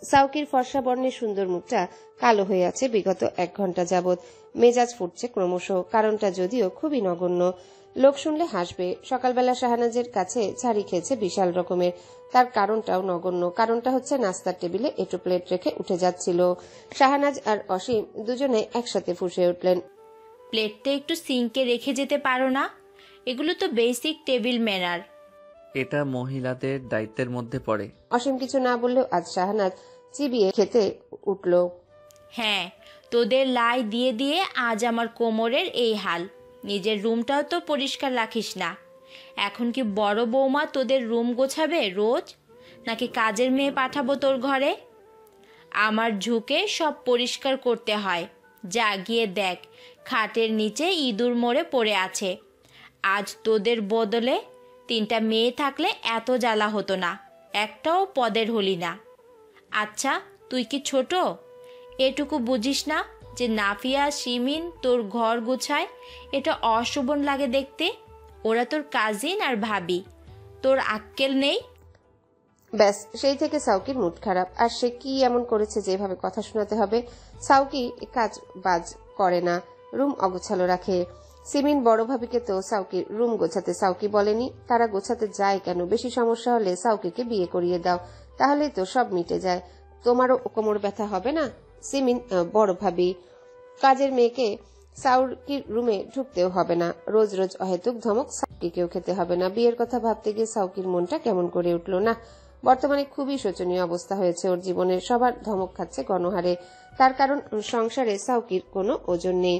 সাউকির ফর্সা বর্ণের সুন্দর মুখটা কালো হয়ে আছে বিগত 1 ঘন্টা যাবৎ। মেজাজ ফুটছে ক্রমশ, কারণটা যদিও খুবই নগণ্য। লোক শুনলে হাসবে। সকালবেলা শাহনাজের কাছে ছাড়ি খেয়েছে বিশাল রকমের, তার কারণটাও নগণ্য। কারণটা হচ্ছে নাস্তার টেবিলে এঁটো প্লেট রেখে উঠে যাচ্ছিল। শাহনাজ আর অসীম দুজনে একসাথে ফুঁসে উঠলেন। প্লেটটা একটু সিঙ্কে রেখে যেতে পারো না? এগুলো তো বেসিক টেবিল ম্যানার। এটা মহিলাদের দায়িত্বের মধ্যে পড়ে। অসীম কিছু না বললেও আজ শাহনাজ চিবিয়ে খেতে উঠল। হ্যাঁ, তোদের লাই দিয়ে দিয়ে আজ আমার কোমরের এই হাল। নিজের রুমটাও তো পরিষ্কার রাখিস না। এখন কি বড় বৌমা তোদের রুম গোছাবে রোজ, নাকি কাজের মেয়ে পাঠাবো তোর ঘরে? আমার ঝুঁকে সব পরিষ্কার করতে হয়। যা গিয়ে দেখ, খাটের নিচে ইঁদুর মরে পড়ে আছে। আজ তোদের বদলে 3টা মেয়ে থাকলে এত জ্বালা হতো না। একটাও পদের হলি না। আচ্ছা, তুই কি ছোট? এটুকু বুঝিস না যে নাফিয়া শিমিন তোর ঘর গুছায়? এটা অশোভন লাগে দেখতে। ওরা তোর কাজিন আর ভাবি। তোর আক্কেল নেই? ব্যাস, সেই থেকে সাউকির মুড খারাপ। আর সে কি এমন করেছে যে এভাবে কথা শোনাতে হবে? সাউকি কাজ বাজ করে না, রুম অগোছালো রাখে। সিমিন বড় ভাবিকে তো সাউকির রুম গোছাতে সাউকি বলেনি। তারা গোছাতে যায় কেন? বেশি সমস্যা হলে সাউকিকে বিয়ে করিয়ে দাও, তাহলেই তো সব মিটে যায়। তোমারও কোমর ব্যথা হবে না। সিমিন বড় ভাবি। কাজের মেয়েকে সাউকির রুমে ঢুকতেও হবে না। রোজ রোজ অহেতুক ধমক সাউকিকেও খেতে হবে না। বিয়ের কথা ভাবতে গিয়ে সাউকির মনটা কেমন করে উঠল না। বর্তমানে খুবই শোচনীয় অবস্থা হয়েছে ওর জীবনের। সবার ধমক খাচ্ছে গণহারে। তার কারণ সংসারে সাউকির কোনো ওজন নেই।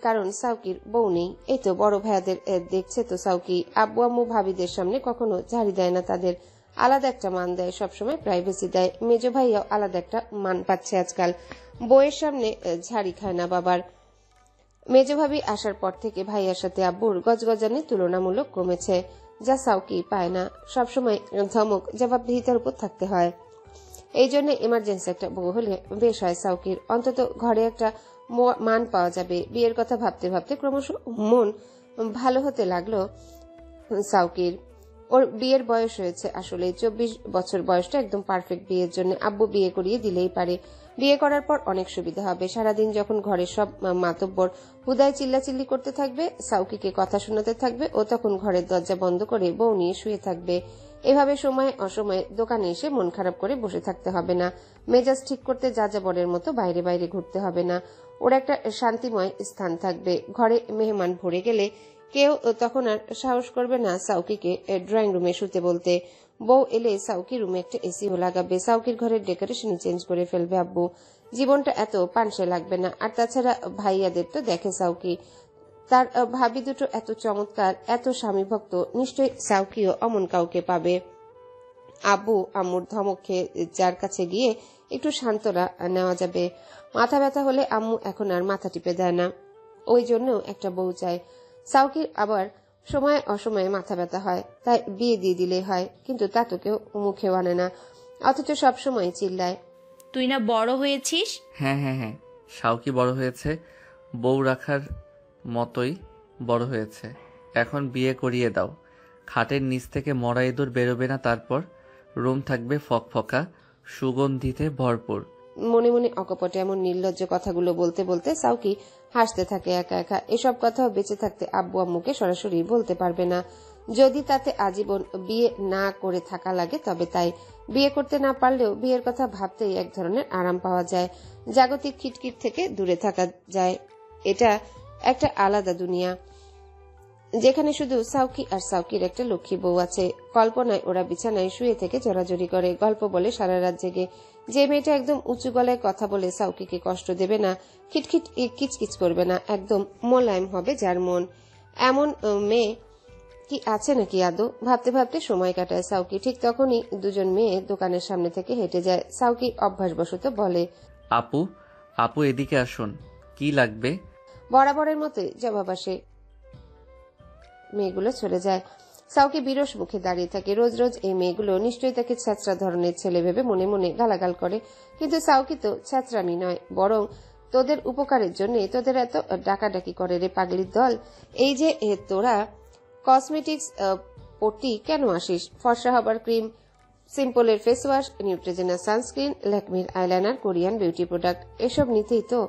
কারণ সাউকির বউ নেই। এই তো বড় ভাইয়াদের দেখছে তো সাউকি। আব্বু আম্মু ভাবিদের সামনে কখনো ঝাড়ি দেয় না তাদের, আলাদা একটা মান দেয়, সবসময় প্রাইভেসি দেয়। মেজ ভাইয়াও আলাদা একটা মান পাচ্ছে আজকাল। বউয়ের সামনে ঝাড়ি খায় না বাবার। মেজ ভাবি আসার পর থেকে ভাইয়ার সাথে আব্বুর গজগজানি তুলনামূলক কমেছে, যা সাউকি পায় না। সবসময় ধমক জবাবদিহিতার উপর থাকতে হয়। এই জন্য এমার্জেন্সি একটা বউ হলে বেশ হয় সাউকির। অন্তত ঘরে একটা মান পাওয়া যাবে। বিয়ের কথা ভাবতে ভাবতে ক্রমশ মন ভালো হতে লাগলো সাউকির। ওর বিয়ের বয়স হয়েছে আসলে 24 বছর। বয়সটা একদম পারফেক্ট বিয়ের জন্য। আব্বু বিয়ে করিয়ে দিলেই পারে। বিয়ে করার পর অনেক সুবিধা হবে। সারাদিন যখন ঘরের সব মাতব্বর হুদায় চিল্লাচিল্লি করতে থাকবে, সাউকিকে কথা শোনাতে থাকবে, ও তখন ঘরের দরজা বন্ধ করে বউ নিয়ে শুয়ে থাকবে। এভাবে সময়ে অসময়ে দোকানে এসে মন খারাপ করে বসে থাকতে হবে না। মেজাজ ঠিক করতে যাযাবরের মতো বাইরে বাইরে ঘুরতে হবে না। ওর একটা শান্তিময় স্থান থাকবে। ঘরে মেহমান ভরে গেলে কেউ তখন আর সাহস করবে না সাউকিকে ড্রয়িং রুমে শুতে বলতে। বউ এলে সাউকি রুমে একটা এসিও লাগাবে। সাউকির ঘরের ডেকোরেশন চেঞ্জ করে ফেলবে আব্বু। জীবনটা এত পানসে লাগবে না। আর তাছাড়া ভাইয়াদের তো দেখে সাউকি। তার ভাবি দুটো এত চমৎকার, এত স্বামীভক্ত, নিশ্চয়ই সাউকিও অমন কাউকে পাবে। আব্বু আম্মুর ধমক খেয়ে যার কাছে গিয়ে একটু সান্ত্বনা নেওয়া যাবে। মাথা ব্যথা হলে আম্মু এখন আর মাথা টিপে দেয় না। ওই জন্য একটা বউ চায়। সাউকির আবার সময়ে অসময়ে মাথা ব্যথা হয়, তাই বিয়ে দিয়ে দিলেই হয়। কিন্তু তা তো কেউ মুখেও আনে না, অথচ সবসময় চিল্লায়। তুই না বড় হয়েছিস? হ্যাঁ হ্যাঁ হ্যাঁ, সাউকি বড় হয়েছে, বউ রাখার মতোই বড় হয়েছে। এখন বিয়ে করিয়ে দাও। খাটের নিচ থেকে মরা ইঁদুর বেরোবে না। তারপর রুম থাকবে ফকফকা, সুগন্ধিতে ভরপুর। মনে মনে অকপটে এমন নির্লজ্জ কথাগুলো বলতে বলতে সাউকি হাসতে থাকে একা একা। এসব কথাও বেঁচে থাকতে আব্বু আম্মুকে সরাসরি বলতে পারবে না। যদি তাতে আজীবন বিয়ে না করে থাকা লাগে তবে তাই। বিয়ে করতে না পারলেও বিয়ের কথা ভাবতেই এক ধরনের আরাম পাওয়া যায়। জাগতিক খিটখিট থেকে দূরে থাকা যায়। এটা একটা আলাদা দুনিয়া, যেখানে শুধু সাউকি আর সাউকির একটা লক্ষ্মী বউ আছে। কল্পনায় ওরা বিছানায় শুয়ে থেকে জড়াজড়ি করে, গল্প বলে সারা রাত জেগে। যে মেয়েটা একদম উঁচু গলায় কথা বলে সাউকিকে কষ্ট দেবে না, খিটখিট কিচকিচ করবে না, একদম মোলায়েম হবে যার মন, এমন মেয়ে কি আছে নাকি আদৌ? ভাবতে ভাবতে সময় কাটায় সাউকি। ঠিক তখনই দুজন মেয়ে দোকানের সামনে থেকে হেঁটে যায়। সাউকি অভ্যাসবশত বলে, আপু আপু এদিকে আসুন, কি লাগবে? বরাবরের মতোই জবাব আসে। মেয়েগুলো চলে যায়। সাউকি বিরস মুখে দাঁড়িয়ে থাকে। রোজ রোজ এই মেয়েগুলো নিশ্চয়ই তাকে ছ্যাঁচড়া ধরনের ছেলে ভেবে মনে মনে গালাগাল করে। কিন্তু সাউকি তো ছ্যাঁচড়ামি নয়, বরং তোদের উপকারের জন্য তোদের এত ডাকাডাকি করে রে পাগলির দল। এই যে তোরা কসমেটিক্স পড়তি কেন আসিস? ফর্সা হবার ক্রিম, সিম্পলের ফেস ওয়াশ, নিউট্রিজেনা সানস্ক্রিন, ল্যাকমির আইলাইনার, কোরিয়ান বিউটি প্রোডাক্ট, এসব নিতেই তো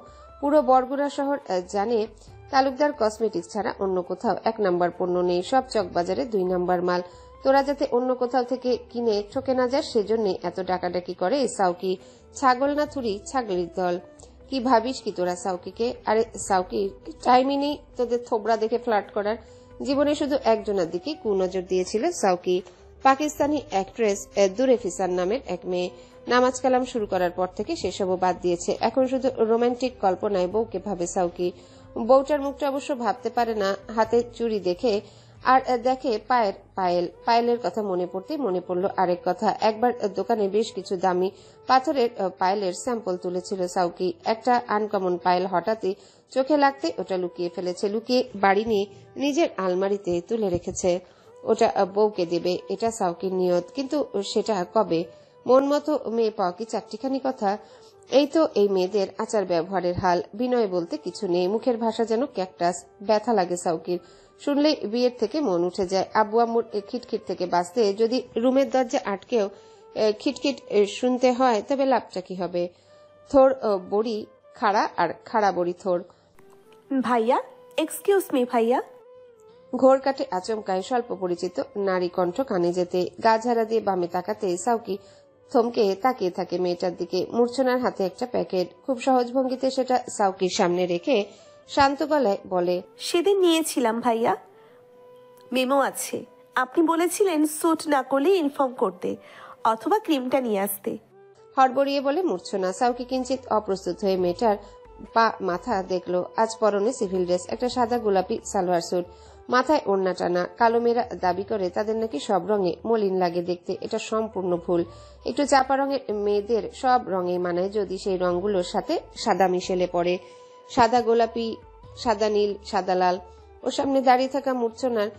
পুরো বরগুনা শহর জানে তালুকদার কসমেটিক্স ছাড়া অন্য কোথাও 1 নাম্বার পণ্য নেই। সব চকবাজারে 2 নাম্বার মাল। তোরা যাতে অন্য কোথাও থেকে কিনে ঠকে না যাস সেজন্য এত ডাকাডাকি করে এই সাউকি। ছাগল না থুরি, ছাগলের দল। কি ভাবিস কি তোরা সাউকিকে? আরে সাউকি টাইমই নেই তোদের থোবড়া দেখে ফ্লার্ট করার। জীবনে শুধু একজনের দিকে কুনজর দিয়েছিল সাউকি, পাকিস্তানি অ্যাক্ট্রেস দূরে ফিসান নামের এক মেয়ে। নামাজ কালাম শুরু করার পর থেকে সেসবও বাদ দিয়েছে। এখন শুধু রোমান্টিক কল্পনায় বউকে ভাবে সাউকি। বউটার মুখটা অবশ্য ভাবতে পারে না। হাতে চুড়ি দেখে আর দেখে পায়েলের কথা মনে পড়ল আরেক কথা। একবার দোকানে বেশ কিছু দামি পাথরের পায়েলের স্যাম্পল তুলেছিল সাউকি। একটা আনকমন পায়েল হঠাৎই চোখে লাগতে ওটা লুকিয়ে ফেলেছে। লুকিয়ে বাড়ি নিয়ে নিজের আলমারিতে তুলে রেখেছে। ওটা বউকে দেবে, এটা সাউকির নিয়ত। কিন্তু সেটা কবে? মন মতো মেয়ে পাওয়া কি চারটিখানি কথা? এই তো এই মেয়েদের আচার ব্যবহারের হাল। বিনয় বলতে কিছু নেই, মুখের ভাষা যেন ক্যাকটাস। ব্যথা লাগে সাউকির। শুনলে বিয়ের থেকে মন উঠে যায়। আব্বু আম্মুর খিটখিট থেকে বাঁচতে যদি রুমের দরজা আটকেও খিটখিট শুনতে হয় তবে লাভটা কি হবে? থোর বড়ি খাড়া আর খাড়া বড়ি থোর। ভাইয়া, এক্সকিউজ মি ভাইয়া। ঘোর কাটে আচমকায় স্বল্প পরিচিত নারী কণ্ঠ কানে যেতে। গা ঝাড়া দিয়ে বামে তাকাতে সাউকি থমকে তাকিয়ে থাকে মেয়েটার দিকে। মূর্ছনার হাতে একটা প্যাকেট। খুব সহজ ভঙ্গিতে সেটা সাউকির সামনে রেখে শান্ত গলায় বলে, সেদিন নিয়েছিলাম ভাইয়া, মেমো আছে। আপনি বলেছিলেন স্যুট না করলে ইনফর্ম করতে অথবা ক্রিমটা নিয়ে আসতে। হড়বড়িয়ে বলে মূর্ছনা। সাউকি কিঞ্চিত অপ্রস্তুত হয়ে মেয়েটার পা মাথা দেখলো। আজ পরনে সিভিল ড্রেস, একটা সাদা গোলাপি সালোয়ার স্যুট, মাথায় ওড়না টানা। কালো মেয়েরা দাবি করে তাদের নাকি সব রঙে মলিন লাগে দেখতে। এটা সম্পূর্ণ ভুল। একটু চাপা রঙের মেয়েদের সব রঙে মানায় যদি সেই রঙগুলোর সাথে সাদা মিশেলে পড়ে। সাদা গোলাপি, সাদা নীল, সাদা লাল। ওর সামনে দাঁড়িয়ে থাকা মূর্ছনার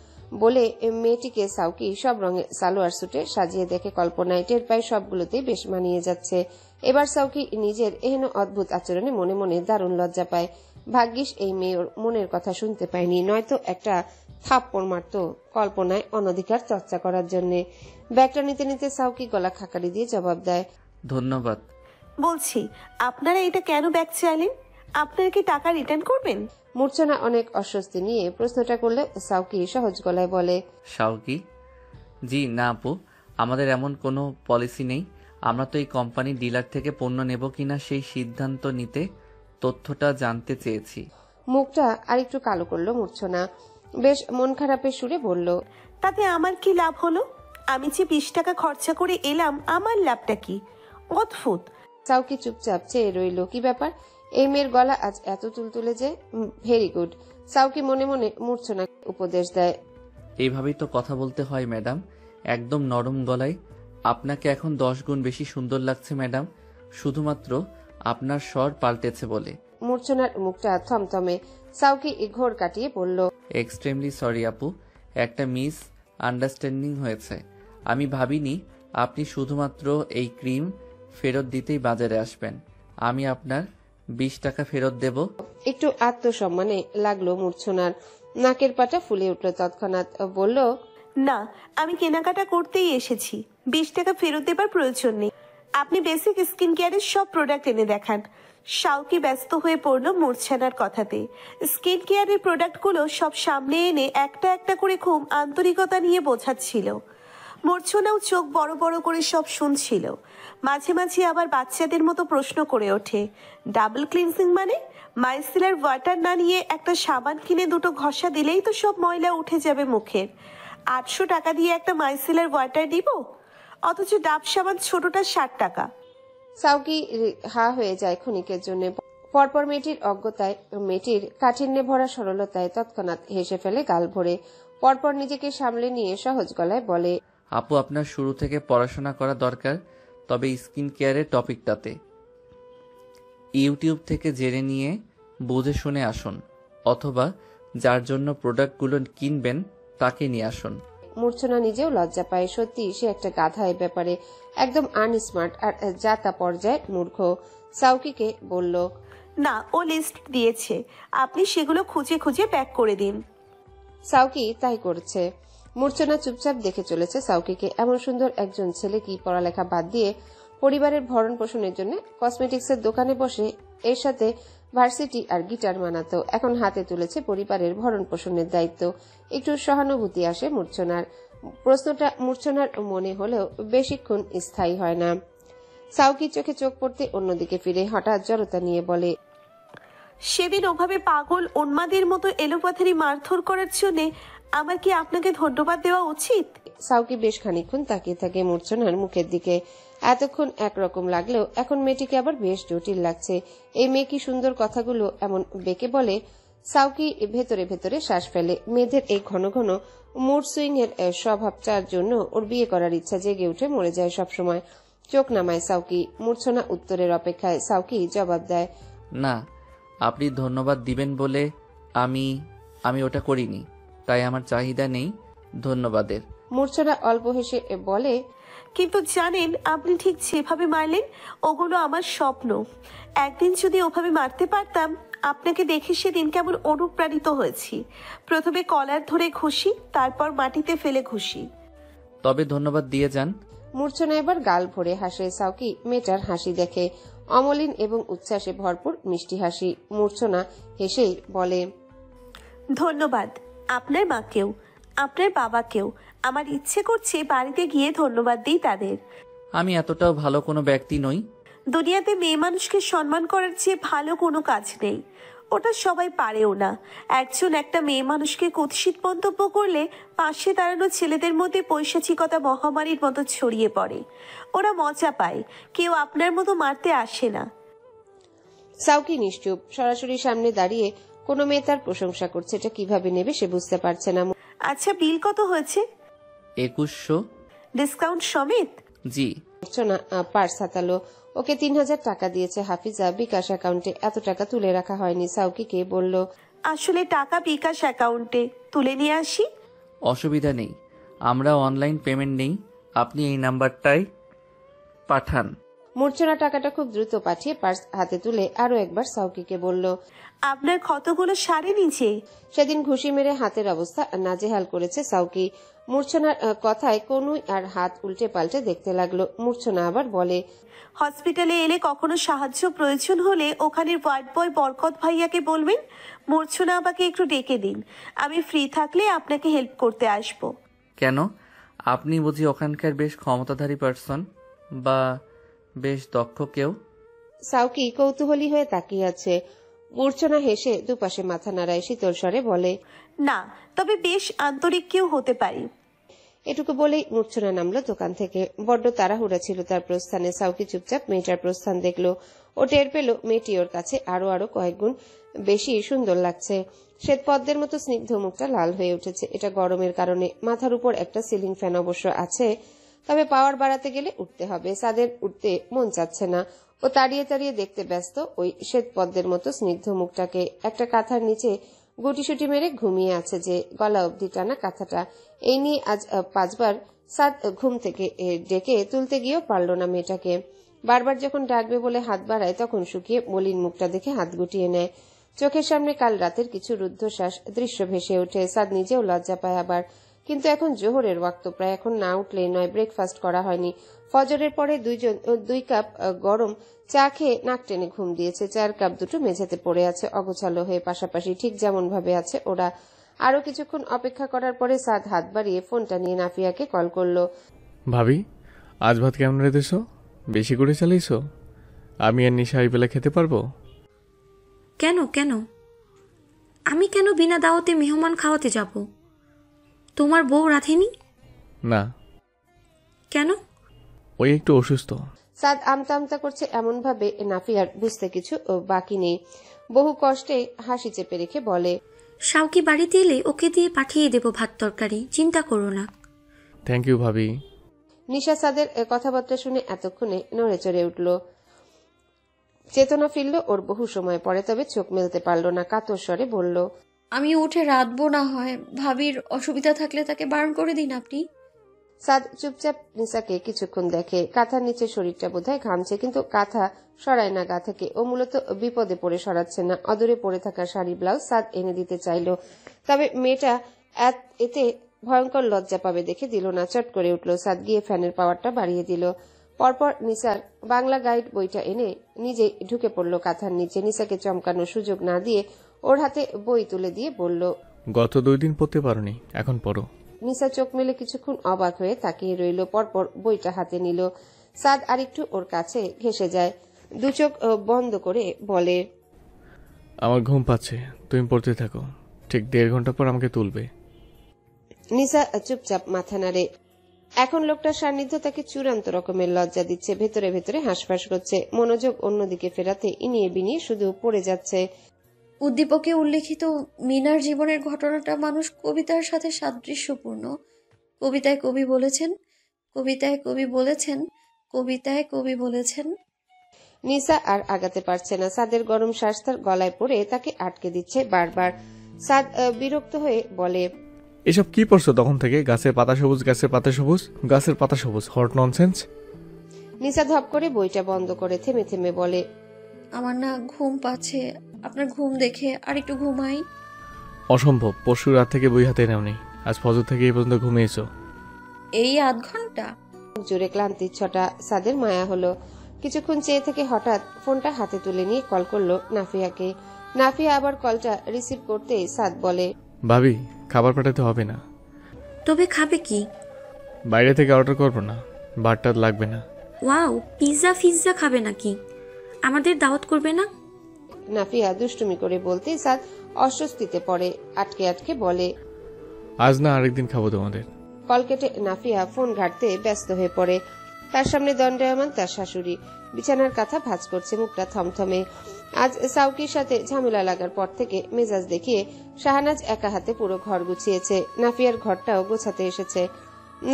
বলে মেয়েটিকে সাউকি সব রঙে সালোয়ার স্যুটে সাজিয়ে দেখে কল্পনায় টের পায় সবগুলোতেই বেশ মানিয়ে যাচ্ছে। এবার সাউকি নিজের এহেন অদ্ভুত আচরণে মনে মনে দারুণ লজ্জা পায়। ভাগ্যিস এই মেয়ের মনের কথা শুনতে পায়নি, নয়তো একটা থাপ্পড় মারত কল্পনায় অনধিকার চর্চা করার জন্য। ব্যাগটা নিতে নিতে সাউকি গলা খাকারি দিয়ে জবাব দেয়, ধন্যবাদ। বলছি, আপনারা এটা কেন ব্যাগ চাইলেন? আপনারা কি টাকা রিটার্ন করবেন? মূর্ছনা অনেক অস্বস্তি নিয়ে প্রশ্নটা করলে সাউকি সহজ গলায় বলে, শাওকি? জি না আপু, আমাদের এমন কোনো পলিসি নেই। আমরা তো এই কোম্পানির ডিলার থেকে পণ্য নেব কিনা সেই সিদ্ধান্ত নিতে তথ্যটা জানতে চেয়েছি। মুখটা আরেকটু কালো করলো মূর্ছনা। বেশ মন খারাপের সুরে বলল, তাতে আমার কি লাভ হলো? আমি যে 20 টাকা খরচা করে এলাম, আমার লাভটা কি? অদ্ভুত। সাউকি চুপচাপ চেয়ে রইল। কি ব্যাপার? এই মেয়ের গলা আজ এত তুলতুলে যে? Very good. সাউকি মনে মনে মূর্ছনা উপদেশ দেয়, এইভাবেই তো কথা বলতে হয় ম্যাডাম, একদম নরম গলায়। আপনাকে এখন 10 গুণ বেশি সুন্দর লাগছে ম্যাডাম, শুধুমাত্র আপনার স্বর পাল্টেছে বলে। মূর্ছনার মুখটা থমথমে। সাউকি ঘোর কাটিয়ে বলল, এক্সট্রিমলি সরি আপু, একটা মিস আন্ডারস্ট্যান্ডিং হয়েছে। আমি ভাবিনি আপনি শুধুমাত্র এই ক্রিম ফেরত দিতেই বাজারে আসবেন। আমি আপনার 20 টাকা ফেরত দেব। একটু আত্মসম্মানে লাগলো মূর্ছনার। নাকের পাটা ফুলে উঠল তৎক্ষণাৎ। বলল, না, আমি কেনাকাটা করতেই এসেছি, 20 টাকা ফেরত দেবার প্রয়োজন নেই। আপনি বেসিক স্কিন কেয়ারের সব প্রোডাক্ট এনে দেখান। শাওকি ব্যস্ত হয়ে পড়ল মূর্ছনার কথাতে। স্কিন কেয়ারের প্রোডাক্টগুলো সব সামনে এনে একটা একটা করে খুব আন্তরিকতা নিয়ে বোঝাচ্ছিল। মূর্ছনাও চোখ বড় বড় করে সব শুনছিল। মাঝে মাঝে আবার বাচ্চাদের মতো প্রশ্ন করে ওঠে, ডাবল ক্লিনজিং মানে? মাইসেলার ওয়াটার না নিয়ে একটা সাবান কিনে দুটো ঘষা দিলেই তো সব ময়লা উঠে যাবে মুখের। 800 টাকা দিয়ে একটা মাইসেলার ওয়াটার দিব, অথচ ডাব সাবান ছোটটা 60 টাকা। সাউকি হা হয়ে যায় ক্ষণিকের জন্য। পরপর মেয়েটির অজ্ঞতায়, মেয়েটির কাঠিন্যে ভরা সরলতায় তৎক্ষণাৎ হেসে ফেলে গাল ভরে। পরপর নিজেকে সামলে নিয়ে সহজ গলায় বলে, আপু আপনার শুরু থেকে পড়াশোনা করা দরকার, তবে স্কিন কেয়ারের টপিকটাতে ইউটিউব থেকে জেনে নিয়ে বুঝে শুনে আসুন, অথবা যার জন্য প্রোডাক্টগুলো কিনবেন তাকে নিয়ে আসুন। মূর্ছনা নিজেও লজ্জা পায়। সত্যি সে একটা গাধা এ ব্যাপারে, একদম আনস্মার্ট আর জাতা পর্যায়ে মূর্খ। সাউকিকে বলল, না, ও লিস্ট দিয়েছে, আপনি সেগুলো খুঁজে খুঁজে প্যাক করে দিন। সাউকি তাই করছে। মূর্ছনা চুপচাপ দেখে চলেছে সাউকিকে। এমন সুন্দর একজন ছেলে কি পড়ালেখা বাদ দিয়ে পরিবারের ভরণ পোষণের জন্য কসমেটিক্সের দোকানে বসে এর সাথে ভার্সিটি আর গিটার মানাতো, এখন হাতে তুলেছে পরিবারের ভরণ পোষণের দায়িত্ব। একটু সহানুভূতি আসে মূর্ছনার। প্রশ্নটা মূর্ছনার মনে হলেও বেশিক্ষণ স্থায়ী হয় না। সাউকির চোখে চোখ পড়তে অন্যদিকে ফিরে হঠাৎ জড়তা নিয়ে বলে, সেদিন ওভাবে পাগল উন্মাদের মতো এলোপাথারি মারধর করার জন্যে আমার কি আপনাকে ধন্যবাদ দেওয়া উচিত? সাউকি বেশ খানিকক্ষণ তাকিয়ে থাকে মূর্ছনার মুখের দিকে। এতক্ষণ একরকম লাগলেও এখন মেয়েটিকে আবার বেশ জটিল লাগছে। এই মেয়ে কি সুন্দর কথাগুলো এমন বেঁকে বলে। সাউকি ভেতরে ভেতরে শ্বাস ফেলে। মেয়েদের এই ঘন ঘন মুড সুইং এর স্বভাবটার জন্য ওর বিয়ে করার ইচ্ছা জেগে উঠে মরে যায় সবসময়। চোখ নামায় সাউকি। মূর্ছনা উত্তরের অপেক্ষায়। সাউকি জবাব দেয়, না, আপনি ধন্যবাদ দিবেন বলে আমি ওটা করিনি, তাই আমার চাহিদা নেই ধন্যবাদের। মূর্ছনা অল্প হেসে বলে, কিন্তু জানেন আপনি ঠিক যেভাবে মারলেন ওগুলো আমার স্বপ্ন। একদিন যদি ওভাবে মারতে পারতাম। আপনাকে দেখে সেদিন কেমন অনুপ্রাণিত হয়েছি। প্রথমে কলার ধরে ঘুষি, তারপর মাটিতে ফেলে ঘুষি। তবে ধন্যবাদ দিয়ে যান। মূর্ছনা এবার গাল ভরে হাসে। সাউকি মেয়েটার হাসি দেখে, অমলিন এবং উচ্ছ্বাসে ভরপুর মিষ্টি হাসি। মূর্ছনা হেসেই বলে, ধন্যবাদ আপনার মাকেও, আপনার বাবাকেও। আমার ইচ্ছে করছে বাড়িতে গিয়ে ধন্যবাদ দিই তাদের। আমি এতটাও ভালো কোনো ব্যক্তি নই। দুনিয়াতে মেয়ে মানুষকে সম্মান করার চেয়ে ভালো কোনো কাজ নেই। ওটা সবাই পারেও না। একজন একটা মেয়ে মানুষকে কুৎসিত মন্তব্য করলে পাশে দাঁড়ানো ছেলেদের মধ্যে পৈশাচিকতা মহামারীর মতো ছড়িয়ে পড়ে। ওরা মজা পায়। কেউ আপনার মতো মারতে আসে না। সাউকি নিশ্চুপ। সরাসরি সামনে দাঁড়িয়ে কোনো মেয়ে তার প্রশংসা করছে, এটা কিভাবে নেবে সে বুঝতে পারছে না। আচ্ছা, বিল কত হয়েছে? 2100। ডিসকাউন্ট সমেত? জি। মূর্ছনা পার্স হাতালো। ওকে 3000 টাকা দিয়েছে হাফিজা। বিকাশ অ্যাকাউন্টে এত টাকা তুলে রাখা হয়নি। সাউকিকে বলল, আসলে টাকা বিকাশ অ্যাকাউন্টে তুলে নিয়ে আসি। অসুবিধা নেই, আমরা অনলাইন পেমেন্ট নেই, আপনি এই নাম্বারটায় পাঠান। মূর্ছনা টাকাটা খুব দ্রুত পাঠিয়ে পার্স হাতে তুলে আরো একবার সাউকিকে বলল, আপনার ক্ষতগুলো সারে নিচে। সেদিন ঘুষি মেরে হাতের অবস্থা নাজেহাল করেছে সাউকি। মূর্ছনার কথায় কনুই আর হাত উল্টে পাল্টে দেখতে লাগলো। মূর্ছনা আবার বলে, হসপিটালে এলে কখনো সাহায্য প্রয়োজন হলে ওখানের ওয়ার্ড বয় বরকত ভাইয়াকে বলবেন মূর্ছনা আমাকে একটু ডেকে দিন। আমি ফ্রি থাকলে আপনাকে হেল্প করতে আসবো। কেন? আপনি বুঝি ওখানকার বেশ ক্ষমতাধারী পার্সন বা বেশ দক্ষ কেউ? সাউকি কৌতূহলী হয়ে তাকিয়ে আছে। মূর্ছনা হেসে দুপাশে মাথা নাড়ায় শীতল স্বরে বলে, না, তবে বেশ আন্তরিক কেউ হতে পারি। এটুকু বলেই মূর্ছনা নামলো দোকান থেকে। বড্ড তাড়াহুড়া ছিল তার প্রস্থানে। সাউকি চুপচাপ মেয়েটার প্রস্থান দেখলো। ও টের পেল মেয়েটি ওর কাছে আরো কয়েক গুণ বেশি সুন্দর লাগছে। শ্বেত পদ্মের মতো স্নিগ্ধ মুখটা লাল হয়ে উঠেছে। এটা গরমের কারণে। মাথার উপর একটা সিলিং ফ্যান অবশ্য আছে, তবে পাওয়ার বাড়াতে গেলে উঠতে হবে। সাদের উঠতে মন চাচ্ছে না। ও তাড়িয়ে তাড়িয়ে দেখতে ব্যস্ত ওই শ্বেত পদ্মের মতো স্নিগ্ধ মুখটাকে। একটা কাঁথার নিচে গুটিসুটি মেরে ঘুমিয়ে আছে যে, গলা অবধি টানা কাঁথাটা। এই নিয়ে আজ 5 বার সাদ ঘুম থেকে ডেকে তুলতে গিয়েও পারল না মেয়েটাকে। বারবার যখন ডাকবে বলে হাত বাড়ায় তখন শুকিয়ে মলিন মুখটা দেখে হাত গুটিয়ে নেয়। চোখের সামনে কাল রাতের কিছু রুদ্ধশ্বাস দৃশ্য ভেসে ওঠে। সাদ নিজেও লজ্জা পায় আবার। কিন্তু এখন জোহরের ওয়াক্ত প্রায়। এখন না উঠলেই নয়। ব্রেকফাস্ট করা হয়নি। ফজরের পরে 2 কাপ গরম চা খেয়ে নাক টেনে ঘুম দিয়েছে। 4 কাপ দুটো মেঝেতে পড়ে আছে অগোছালো হয়ে পাশাপাশি, ঠিক যেমন ভাবে আছে ওরা। আরো কিছুক্ষণ অপেক্ষা করার পরে সাদ হাত বাড়িয়ে ফোনটা নিয়ে নাফিয়াকে কল করলো। ভাবি, আজ ভাত কেমন রেঁধেছো? বেশি করে চালিয়েছো? আমি আর নিশা এই বেলা খেতে পারবো? কেন কেন আমি কেন বিনা দাওয়াতে মেহমান খাওয়াতে যাব? তোমার বউ রাঁধেনি? না। কেন? ওই একটু অসুস্থ। সাদ আমতা আমতা করছে এমন ভাবে নাফিয়ার বুঝতে কিছু বাকি নেই। বহু কষ্টে হাসি চেপে রেখে বলে, শাওকি বাড়িতে এলে ওকে দিয়ে পাঠিয়ে দেব ভাত তরকারি, চিন্তা করো না। থ্যাংক ইউ ভাবি। নিশা সাদের কথাবার্তা শুনে এতক্ষণে নড়ে চড়ে উঠল। চেতনা ফিরল ওর বহু সময় পরে, তবে চোখ মেলতে পারল না। কাতর স্বরে বলল, আমি উঠে রাঁধবো না হয় ভাবির অসুবিধা থাকলে তাকে বারণ করে দিন আপনি। সাদ চুপচাপ নিশাকে কিছুক্ষণ দেখে। কাঁথার নিচে শরীরটা বোধহয় ঘামছে, কিন্তু কাঁথা সরায় না গা থেকে। ও মূলত বিপদে পড়ে সরাচ্ছে না। অদূরে পড়ে থাকা শাড়ি ব্লাউজ সাদ এনে দিতে চাইল, তবে মেয়েটা এতে ভয়ঙ্কর লজ্জা পাবে দেখে দিল না। চট করে উঠল সাদ, গিয়ে ফ্যানের পাওয়ারটা বাড়িয়ে দিল। পরপর নিসার বাংলা গাইড বইটা এনে নিজে ঢুকে পড়ল কাঁথার নিচে। নিসাকে চমকানোর সুযোগ না দিয়ে ওর হাতে বই তুলে দিয়ে বলল, গত 2 দিন পড়তে পারোনি, এখন পড়ো। নিসা চোখ মেলে কিছুক্ষণ অবাক হয়ে তাকিয়ে রইল। পরপর বইটা হাতে নিল। সাদ আরেকটু ওর কাছে ঘেসে যায়, দু চোখ বন্ধ করে বলে, আমার ঘুম পাচ্ছে, তুমি পড়তে থাকো, ঠিক 1.5 ঘন্টা পর আমাকে তুলবে। নিসা চুপচাপ মাথা নাড়ে। এখন লোকটার সান্নিধ্য তাকে চূড়ান্ত রকমের লজ্জা দিচ্ছে। ভেতরে ভেতরে হাঁসফাঁস করছে। মনোযোগ অন্যদিকে ফেরাতে ইনিয়ে বিনিয়ে শুধু পড়ে যাচ্ছে। উদ্দীপকে উল্লেখিত মিনার জীবনের ঘটনাটা মানুষ কবিতার সাথে সাদৃশ্যপূর্ণ। কবিতায় কবি বলেছেন, কবিতায় কবি বলেছেন, কবিতায় কবি বলেছেন। নিসা আর আগাতে পারছে না। সাদের গরম শ্বাস তার গলায় পড়ে তাকে আটকে দিচ্ছে বারবার। সাদ বিরক্ত হয়ে বলে, এসব কি পড়ছো তখন থেকে? গাছের পাতা সবুজ, গাছের পাতা সবুজ, গাছের পাতা সবুজ, হট ননসেন্স। নিসা ধপ করে বইটা বন্ধ করে থেমে থেমে বলে, আমার না ঘুম পাচ্ছে, আপনার ঘুম দেখে আর একটু ঘুমাই। অসম্ভব, পরশু রাত থেকে বই হাতে নেওনি, আজ ফজর থেকে এই পর্যন্ত ঘুমিয়েছো। এই আধ ঘন্টা? জোরে ক্লান্তির ছটা। সাদের মায়া হলো। কিছুক্ষণ চেয়ে থেকে হঠাৎ ফোনটা হাতে তুলে নিয়ে কল করলো নাফিয়াকে। নাফিয়া আবার কলটা রিসিভ করতেই সাদ বলে, ভাবি, খাবার পাঠাতে হবে না। তবে খাবে কি? বাইরে থেকে অর্ডার করবো না, বারটার লাগবে না। ওয়াও, পিৎজা খাবে নাকি? আমাদের দাওয়াত করবে না? নাফিয়া দুষ্টুমি করে বলতেই সাদ অস্বস্তিতে পড়ে। আটকে আটকে বলে, আজ না, আরেকদিন খাবো তোমাদের। কল কেটে নাফিয়া ফোন ঘাঁটতে ব্যস্ত হয়ে পড়ে। তার সামনে দণ্ডায়মান তার শাশুড়ি। বিছানার কাঁথা ভাঁজ করছে, মুখটা থমথমে। আজ সাউকির সাথে ঝামেলা লাগার পর থেকে মেজাজ দেখিয়ে শাহনাজ একা হাতে পুরো ঘর গুছিয়েছে। নাফিয়ার ঘরটাও গোছাতে এসেছে।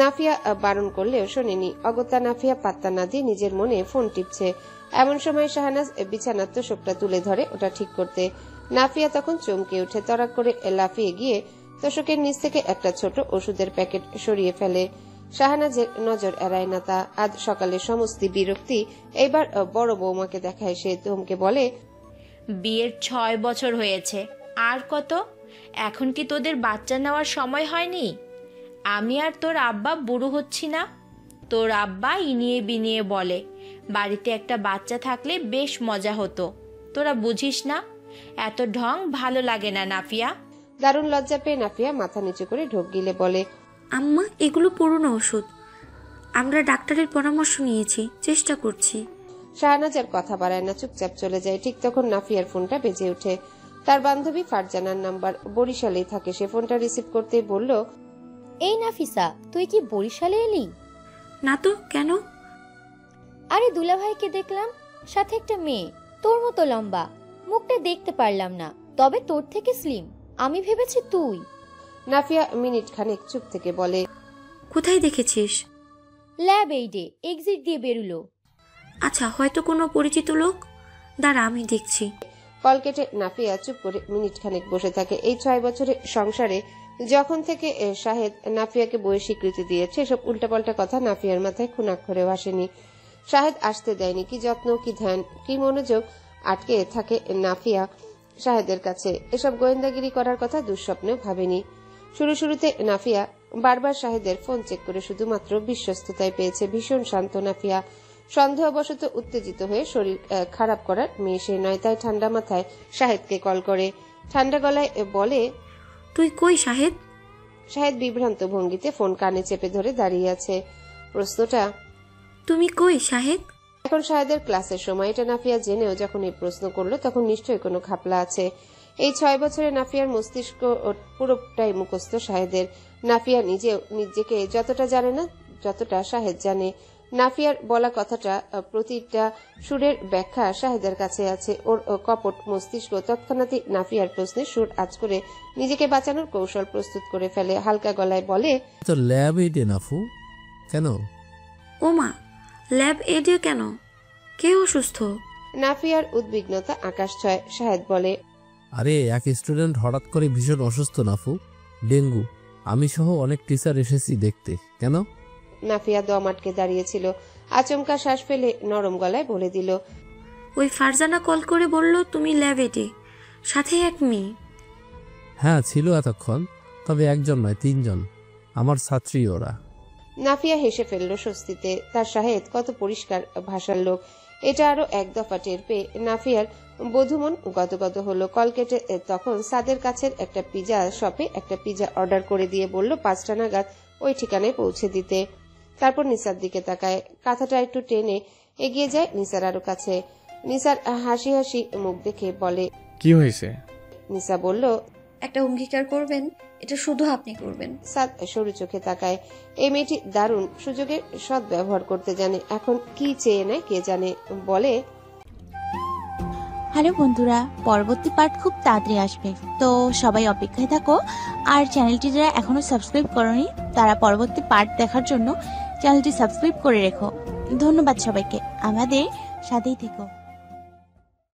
নাফিয়া বারণ করলেও শোনেনি। অগত্যা নাফিয়া পাত্তা না দিয়ে নিজের মনে ফোন টিপছে। এমন সময় শাহনাজ বিছানার তোষকটা তুলে ধরে ওটা ঠিক করতে। নাফিয়া তখন চমকে উঠে, তড়াক করে লাফিয়ে গিয়ে তোষকের নিচ থেকে একটা ছোট ওষুধের প্যাকেট সরিয়ে ফেলে। শাহনাজের নজর এড়ায় না তা। আজ সকালে সমস্ত বিরক্তি এইবার বড় বৌমাকে দেখায়। সে ধমকে বলে, বিয়ের 6 বছর হয়েছে, আর কত? এখন কি তোদের বাচ্চা নেওয়ার সময় হয়নি? আমি আর তোর আব্বা বুড়ো হচ্ছি না? তোর আব্বা ইনিয়ে বিনিয়ে বলে বাড়িতে একটা বাচ্চা থাকলে বেশ মজা হতো। তোরা বুঝিস না? এত ঢং ভালো লাগে না নাফিয়া। দারুণ লজ্জা পেয়ে নাফিয়া মাথা নিচু করে ঢোক গিলে বলে, আম্মা, এগুলো পুরনো ওষুধ, আমরা ডাক্তারের পরামর্শ নিয়েছি, চেষ্টা করছি। শাহনাজ আর কথা বাড়ায় না, চুপচাপ চলে যায়। ঠিক তখন নাফিয়ার ফোনটা বেজে ওঠে। তার বান্ধবী ফারজানার নাম্বার। বরিশালেই থাকে সে। ফোনটা রিসিভ করতেই বলল, এই নাফিসা, তুই কি বরিশালে এলি? না তো, কেন? আরে দুলাভাইকে দেখলাম, সাথে একটা মেয়ে, তোর মতো লম্বা, মুখটা দেখতে পারলাম না, তবে তোর থেকে স্লিম। আমি ভেবেছি তুই। নাফিয়া মিনিট খানেক চুপ থেকে বলে, কোথায় দেখেছিস? ল্যাব এইডে এক্সিট দিয়ে বেরুলো। আচ্ছা, হয়তো কোনো পরিচিত লোক, দাঁড়া আমি দেখছি। কল কেটে নাফিয়া চুপ করে মিনিট খানেক বসে থাকে। এই 6 বছরের সংসারে যখন থেকে শাহেদ নাফিয়াকে বইয়ের স্বীকৃতি দিয়েছে, এসব উল্টাপাল্টা কথা নাফিয়ার মাথায় খুনাক্ষরেও আসেনি। শাহেদ আসতে দেয়নি। কি যত্ন, কি ধ্যান, কি মনোযোগ আটকে থাকে নাফিয়া শাহেদের কাছে। এসব গোয়েন্দাগিরি করার কথা দুঃস্বপ্নেও ভাবেনি। শুরুতে নাফিয়া বারবার শাহেদের ফোন চেক করে শুধুমাত্র বিশ্বস্ততায় পেয়েছে। ভীষণ শান্ত নাফিয়া। সন্দেহবশত উত্তেজিত হয়ে শরীর খারাপ করার মেয়ে সে নয়, তাই ঠান্ডা মাথায় শাহেদকে কল করে। ঠান্ডা গলায় বলে, তুই কই শাহেদ? শাহেদ বিভ্রান্ত ভঙ্গিতে ফোন কানে চেপে ধরে দাঁড়িয়ে আছে। প্রশ্নটা, তুমি কই শাহেদ? এখন শাহেদের ক্লাসের সময়। এটা নাফিয়া জেনেও যখন এই প্রশ্ন করলো তখন নিশ্চয়ই কোনো ঘাপলা আছে। এই 6 বছরে নাফিয়ার মস্তিষ্ক পুরোটাই মুখস্থ শাহেদের। নাফিয়া নিজেকে যতটা জানে না যতটা শাহেদ জানে। নাফিয়ার বলা কথাটা প্রতিটা সুরের ব্যাখ্যা শাহেদের কাছে আছে। ওর কপট মস্তিষ্ক তৎক্ষণাৎই নাফিয়ার প্রশ্নে সুর আজ করে নিজেকে বাঁচানোর কৌশল প্রস্তুত করে ফেলে। হালকা গলায় বলে, তো ল্যাব এইডে নাফু কেন? ওমা, ল্যাব এডে কেন? কে অসুস্থ? নাফিয়ার উদ্বিগ্নতা আকাশ ছয়। শাহেদ বলে, আরে এক স্টুডেন্ট হঠাৎ করে ভীষণ অসুস্থ নাফু, ডেঙ্গু। আমি সহ অনেক টিচার এসেছি দেখতে। কেন? নাফিয়া দম আটকে দাঁড়িয়েছিল। আচমকা শ্বাস ফেলে নরম গলায় বলে দিল, ওই ফারজানা কল করে বলল তুমি ল্যাব এডে, সাথে এক মেয়ে। হ্যাঁ ছিল এতক্ষণ, তবে একজন নয়, 3 জন। আমার ছাত্রী ওরা। নাফিয়া হেসে ফেলল স্বস্তিতে। তার শাহেদ কত পরিষ্কার ভাষার লোক, এটা আরো এক দফা টের পেয়ে নাফিয়ার বধুমন গদগদ হলো। কল কেটে তখন সাদের কাছের একটা পিজা শপে একটা পিজা অর্ডার করে দিয়ে বলল 5টা নাগাদ ওই ঠিকানায় পৌঁছে দিতে। তারপর নিসার দিকে তাকায়, কাঁথাটা একটু টেনে এগিয়ে যায় নিসার আরো কাছে। নিসার হাসি হাসি মুখ দেখে বলে, কি হয়েছে? নিসা বলল, একটা অঙ্গীকার করবেন, এটা শুধু আপনি করবেন। সাদ সরু চোখে তাকায়। এই মেয়েটি দারুণ, সুযোগের সৎ ব্যবহার করতে জানে। এখন কি চেয়ে নেয় কে জানে। বলে, হ্যালো বন্ধুরা, পরবর্তী পার্ট খুব তাড়াতাড়ি আসবে, তো সবাই অপেক্ষায় থাকো। আর চ্যানেলটি যারা এখনো সাবস্ক্রাইব করনি তারা পরবর্তী পার্ট দেখার জন্য চ্যানেলটি সাবস্ক্রাইব করে রেখো। ধন্যবাদ সবাইকে, আমাদের সাথেই থেকো।